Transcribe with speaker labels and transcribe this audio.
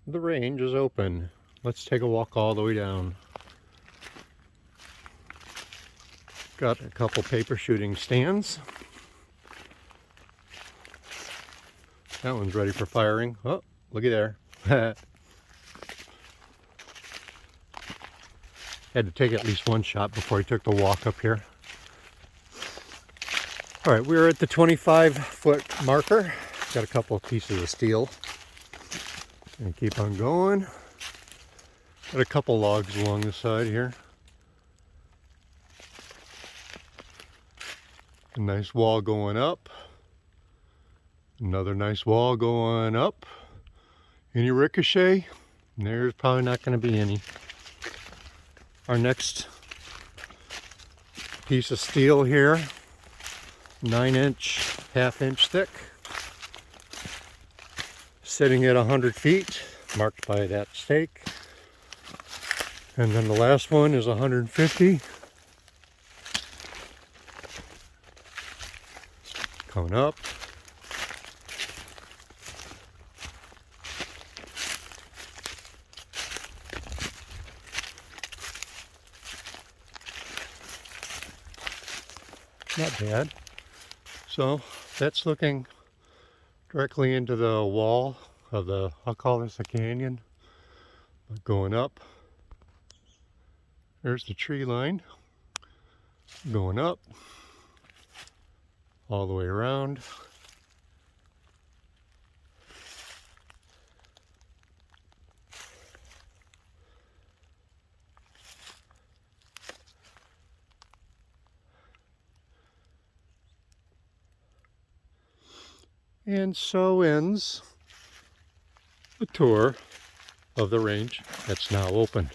Speaker 1: The range is open. Let's take a walk all the way down. Got a couple paper shooting stands. That one's ready for firing. Oh, looky there. Had to take at least one shot before he took the walk up here. All right, we're at the 25-foot marker. Got a couple of pieces of steel. And keep on going. Got a couple logs along the side here. A nice wall going up. Another nice wall going up. Any ricochet? There's probably not going to be any. Our next piece of steel here, 9-inch, 1/2 inch thick, sitting at 100 feet, marked by that stake. And then the last one is 150. Coming up. Not bad. So that's looking directly into the wall of the, I'll call this a canyon. Going up. There's the tree line. Going up. All the way around. And so ends the tour of the range that's now open.